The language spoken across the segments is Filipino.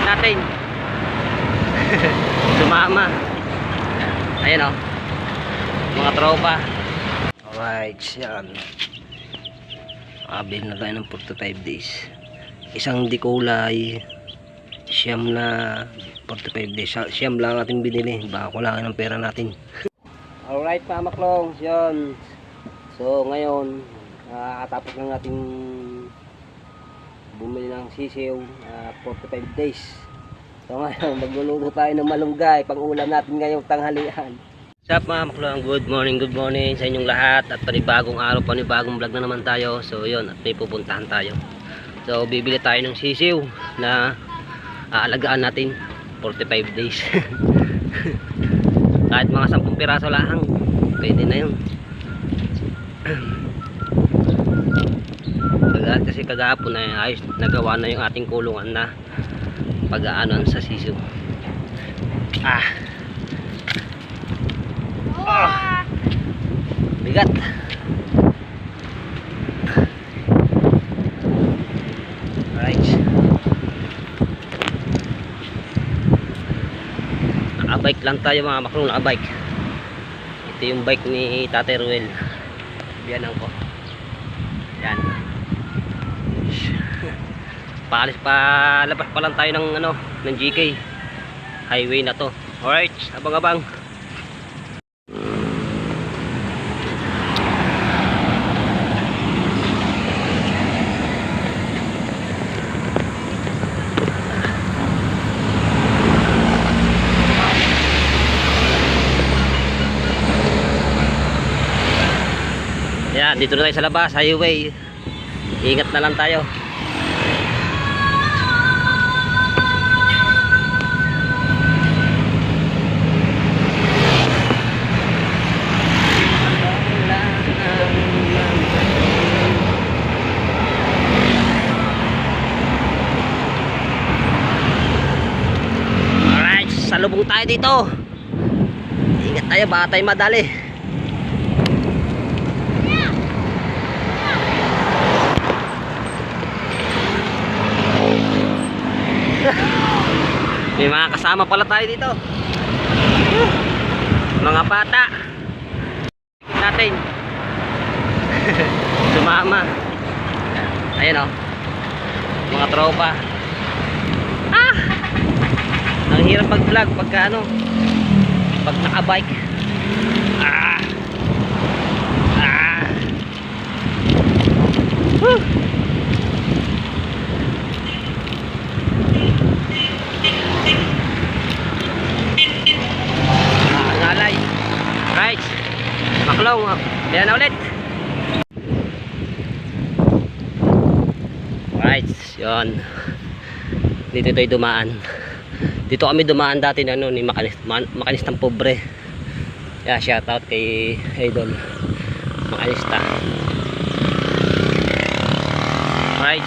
natin. Sumama. Ayan o, mga tropa. Alright, yan. Abil na tayo ng 45 days. Isang dikulay, siyam na 45 days. Siyam lang ating binili. Baka kulangan ng pera natin. Alright mga maklong, yun. So ngayon, tapos lang natin bumili ng sisiw, 45 days. So ngayon, magluluto tayo ng malunggay, pang ulam natin ngayong tanghalian. What's up mga maklong, good morning sa inyong lahat. At panibagong araw, panibagong vlog na naman tayo. So yun, at may pupuntahan tayo. So bibili tayo ng sisiw na aalagaan natin 45 days. Kahit mga 10 piraso lang, pwede na yun. Kasi kagahapon na ayos nagawa na yung ating kulungan na pag-aanon sa sisiw. Bigat. Alright, nakabike lang tayo mga maklong, nakabike. Ito yung bike ni Tatay Ruel, biyanan ko. Yan, palabas pa lang tayo ng ng GK highway na to. Alright, abang-abang. Yan, dito na tayo sa labas, highway. Ingat na lang tayo. Alright, salubong tayo dito. Ingat tayo, baka tayo madali. May mga kasama pala tayo dito, mga bata natin. Sumama. Ayan o, mga tropa. Ang hirap mag vlog pagka pag nakabike. Right, maklong, yan na ulit. Right, yun. Dito tayo dumaan. Dito kami dumaan dati na ni Makinistang Pobre. Yeah, shout out kay Idol Makinista. Right.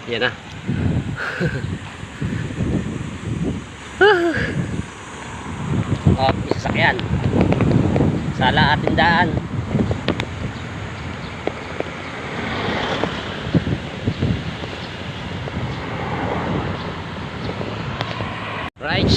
Yan na. May sasakyan. Sala at tindahan. Right.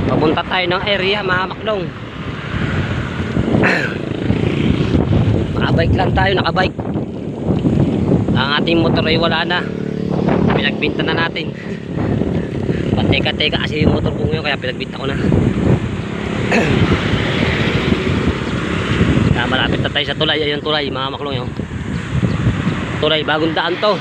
Papunta tayo ng area mga maklong. Nakabike lang tayo, nakabike. Ang ating motor ay wala na, pinagbinta na natin. Pateka-teka kasi yung motor ko ngayon, kaya pinagbinta ko na. Malapit na tayo sa tulay. Ayun tulay mga maklong yun. Tulay, bagong daan to.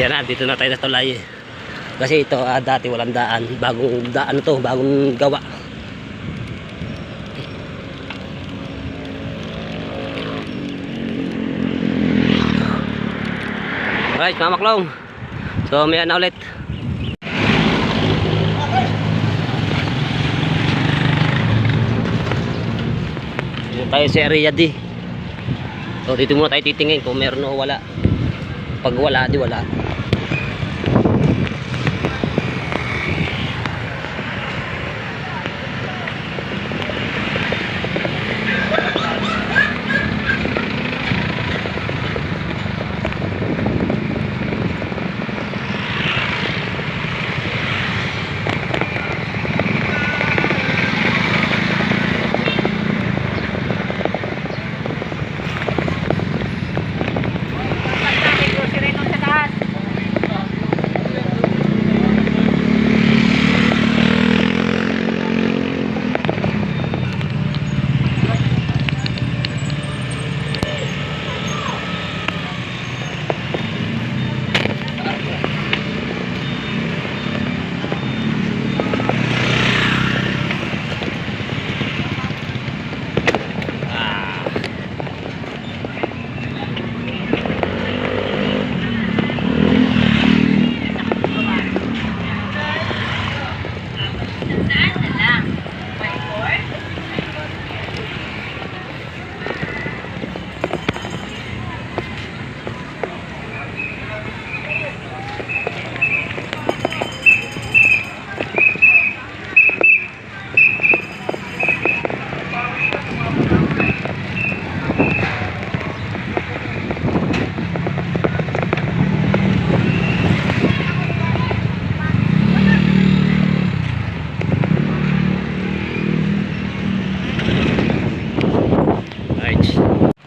Yan na, dito na tayo sa tulay. Kasi ito dati walang daan. Bagong daan to, bagong gawa. Alright mga maklong. So may na ulit. Dito tayo sa area D. So dito muna tayo titingin kung meron o wala. Pag wala, di wala.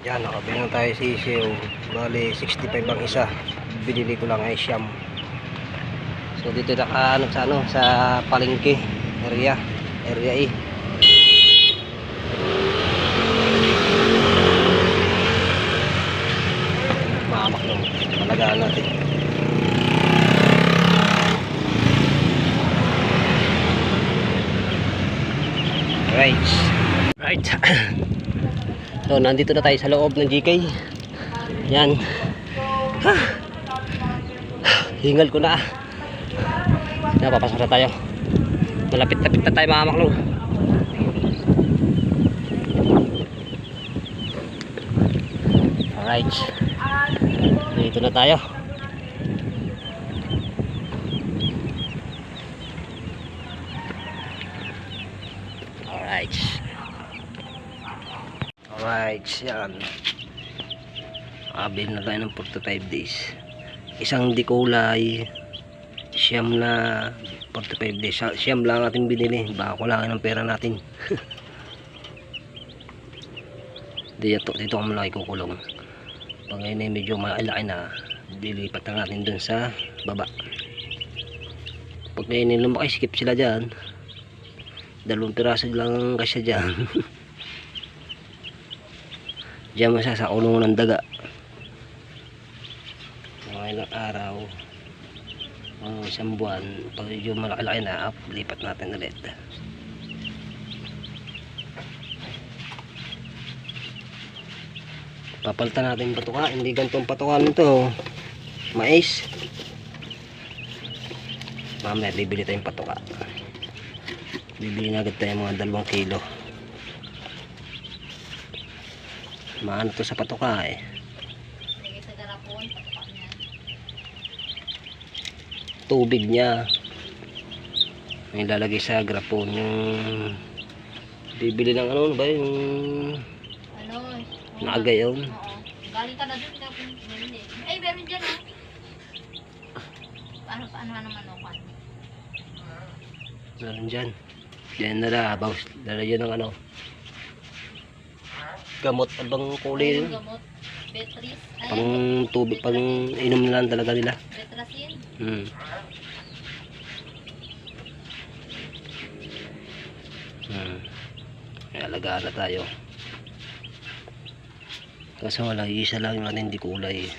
Yan, nakabili na tayo sisiw. Bali 65 ang isa. Binili ko lang ay siyam. So dito sa sa palengke area E. Mamak lang. Talagaan natin. Right. So nandito na tayo sa loob ng GK. Yan. Hingal ko na. Napapasok na tayo. Malapit-lapit na tayo mga maklong. Alright. Dito na tayo. Alright. Alright, yan. Abin na tayo ng 45 days. Isang di kulay. Siyam na 45 days. Siyam lang natin binili. Baka kulangin ng pera natin. Dito ko muna ikukulong. Pag ngayon ay medyo malaki na, dilipat na natin dun sa baba. Pag ngayon ay lumaki, skip sila dyan. 2 piraso lang kasi dyan. Diyan mo sa kulungan ng daga. Mga ilang araw, isang buwan, pag medyo malaki-laki na, lipat natin ulit. Papalitan natin yung patuka. Hindi ganitong patuka nito. Mais. Mamaya bibili tayong patuka. Bibili na agad tayo mga 2 kilo. Maano to sa patuka eh. Sa garapon, patuka niya. Tubig niya. May lalagay sa garapon. Yung bibili ng ano ba yung naagay yun. Oo. Galing ka na dun. Ay, meron dyan oh. Paano naman o kan? Meron dyan. Diyan na labaw. Lalagyan ng ano. Gamot abang kulay yun. Gamot. Betris. Pang tubig, pang inom na lang talaga nila. Betrasin. Kaya alagaan na tayo. Kasi wala, isa lang yung ating di kulay.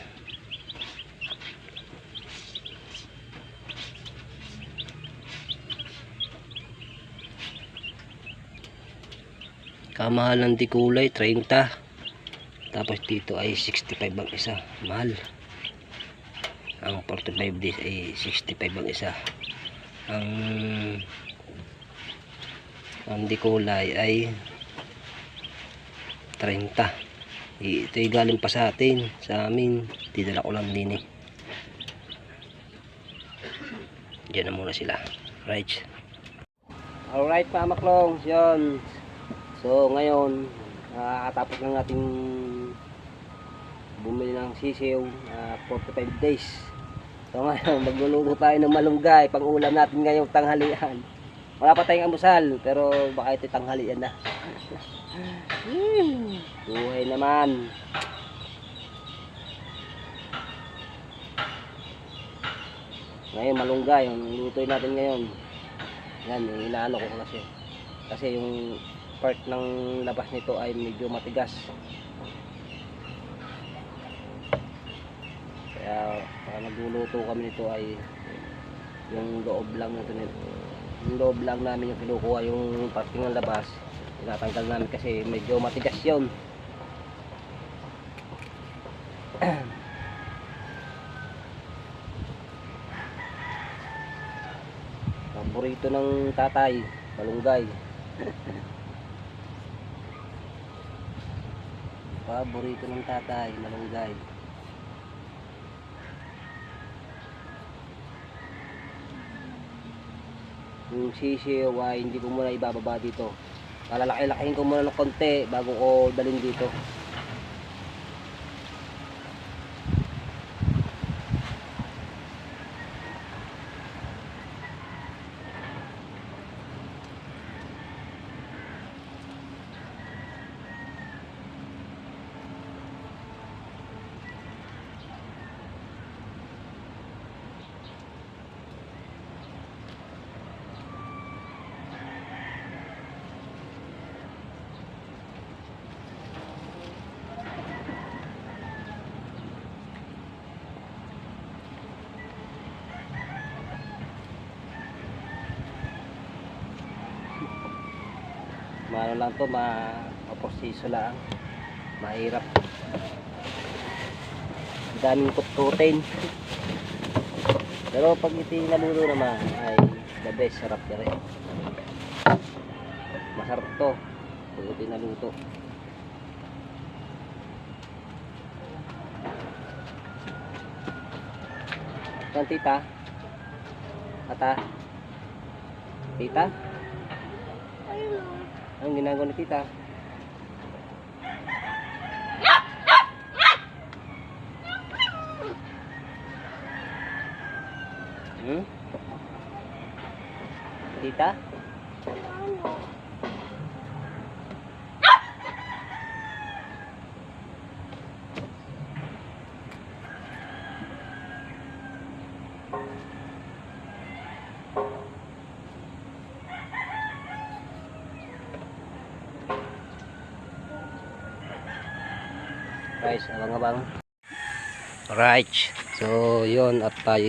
Kamahalan di kulay 30. Tapos dito ay 65 ang isa. Mahal. Ang 45 days ay 65 ang isa. Ang di kulay ay 30. Ito ay galing pa sa atin, sa amin. Didala ko lang din eh. Diyan na muna sila. Right. Alright mga maklong, yun. So ngayon, katapos ng ating bumili ng sisiw, 45 days. So ngayon, magluluto tayo ng malunggay, pang ulam natin ngayong tanghalian. Wala pa tayong almusal, pero baka ito tanghalian na. Buhay naman. Ngayon malunggay, yung lutuin natin ngayon. Yan, inaano ko kasi yung part ng labas nito ay medyo matigas. Kaya nagluluto kami nito ay yung loob lang nito, yung loob lang namin yung kinukuha, yung parting ng labas tinatanggal namin kasi medyo matigas yun. Paborito ng tatay, malunggay. Paborito ng tatay, malunggay. Yung sisiw ay hindi ko muna ibababa dito. Palalaki-lakihin ko muna ng konti bago ko dalhin dito. Maano lang to, ma-proseso lang. Mahirap. Daming kutkutin. Pero pag ito naluto naman ay the best, sarap na rin. Masarap to pag ito naluto. Saan tita? Ata? Tita? Anong ginagawa ni tita? Tita? Guys, abang-abang. Right. So, yun at tayo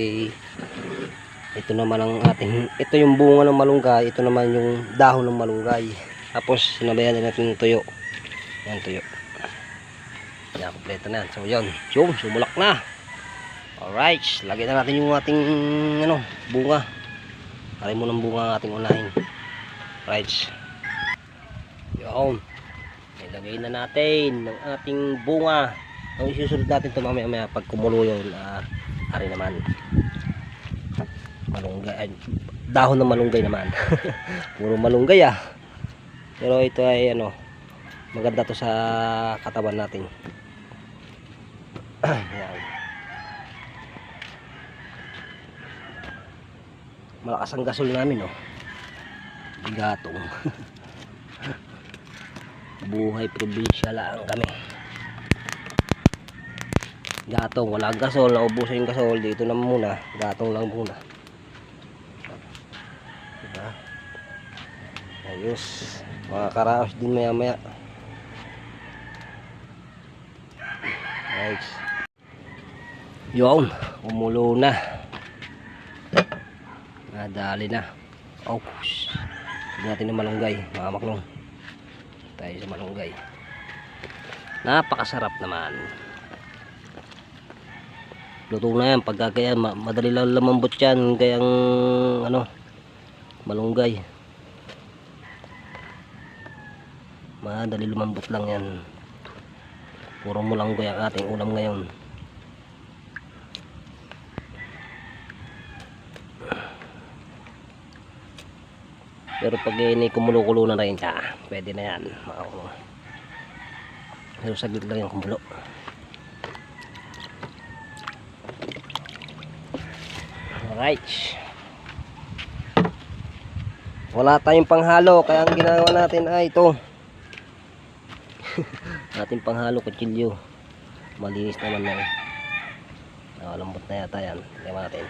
ito naman ang ating, ito yung bunga ng malunggay, ito naman yung dahon ng malunggay. Tapos sinabayan din natin yung tuyo. Yan, tuyo. Yan, kompleto na yan. So, yun. Sumulak na. Alright. Lagyan na natin yung ating bunga. Taray mo ng bunga ang ating unahin. Right. Yun. Ilagay na natin ng ating bunga. Ang isusunod natin ito mamaya pag kumulo yun, ari naman malunggay, dahon ng malunggay naman. Puro malunggay pero ito ay maganda to sa katawan natin. Yan. Malakas ang gasol namin bigatong. Buhay probinsya lang kami. Gatong, wala gasol, naubusan yung gasol, dito na muna, gatong lang muna. Diba? Ayos, mga karaos din maya maya. Nice. Yun, umulo na. Nadali na. Tignan natin ng malunggay, mga maklong. tayo sa malunggay. Napakasarap naman. Luto na yan. Pagka kaya madali lang lumambot yan. Kaya ano, malunggay. Madali lumambot lang yan. Puro malunggay ang ating ulam ngayon. Pero pag ini kumulo-kulo na rin siya, pwede na yan. Pero saglit lang yung kumulo. Alright. Wala tayong panghalo, kaya ang ginagawa natin ay ito. Ating panghalo kutsilyo. Malinis naman na eh. Lambot na yata yan. Tingnan natin.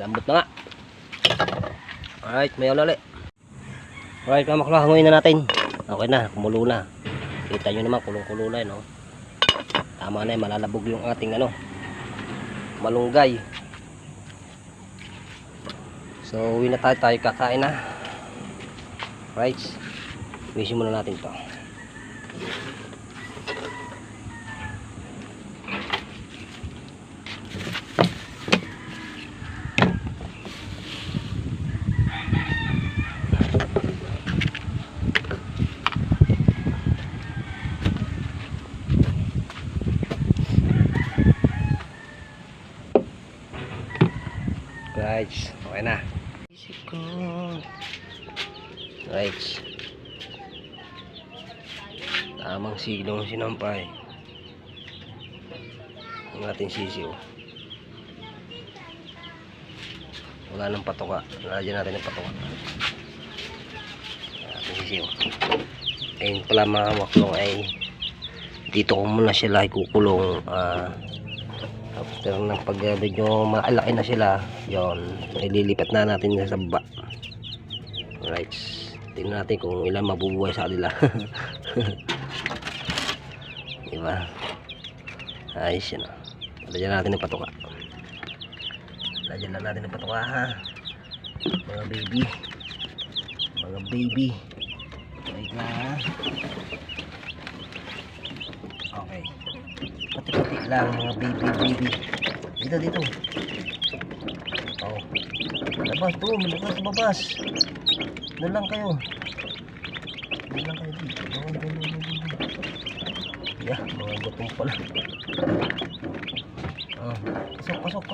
Lambot na nga. Alright, may ulit. Alright mga maklo, hanguin na natin. Okay na, kumulo na. Kita nyo naman, kulong-kulo na yun, no? Tama na yun, malalabog yung ating ano, malunggay. So, uwi na tayo kakain na. Alright. Wisin muna natin to. Right, okay na. Right. Tamang silong sinampay. Ang ating sisiw. Wala nang patoka. Lalagyan natin ng patoka. Ating sisiw. Ayun pala mga maklong ay dito ko muna sila ikukulong. After ng pag medyo malaki na sila, yon, ililipat na natin sa baba. Right. Tingnan natin kung ilan mabubuhay sa kanila. Diba? Ayos yan. Lagyan natin ng patuka. Lagyan na natin ng patuka, ha. Mga baby. Mga baby. Wait na, ha. Okay. Pati-pati lang mga baby. Dito. Oh. Labas to, malabas. Doon lang kayo dito. Yeah, mga gutom pala. Oh, pasok.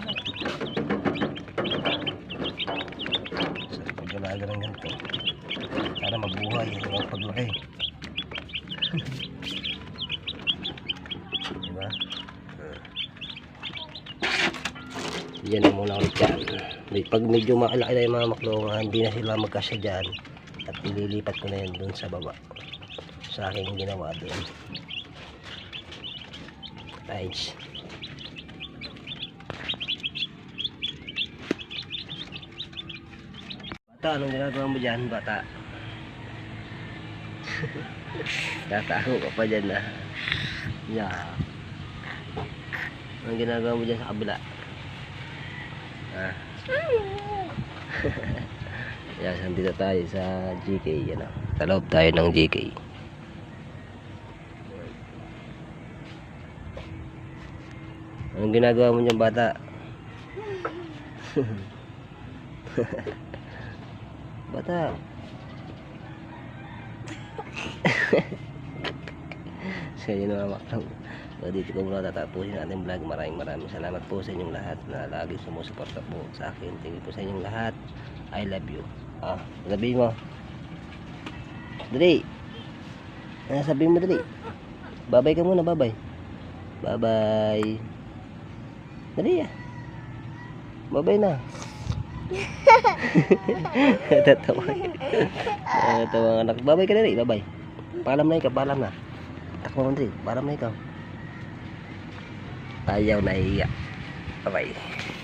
Sarap pag galaga ng ganito. Sana mabuhay yung paglaki. Diba? Yan na muna ulit yan. Pag medyo makalaki na yung mga maklong, hindi na sila magkasya dyan, at ililipat ko na yan dun sa baba sa aking ginawa din. Nice. Bata, anong ginagawa mo dyan, bata? Tatago ka pa dyan, na. Yeah. Anong ginagawa mo dyan sa kabila? Yes, nandito tayo sa GK, ano. Taloob tayo ng GK. Anong ginagawa mo niyan, bata? Bata. So yun mga maklang, so dito ko muna tatapusin natin vlog. Maraming salamat po sa inyong lahat na lagi sumusuporta po sa akin. Thank you po sa inyong lahat. I love you. Sabihin mo dali, sabihin mo dali, babay ka muna, babay dali, babay na. Tatawa anak, babay ka dali, babay. Paalam na ikaw, paalam na. Takbo mo dali, paalam na ikaw. Ayaw na iya. Bye bye.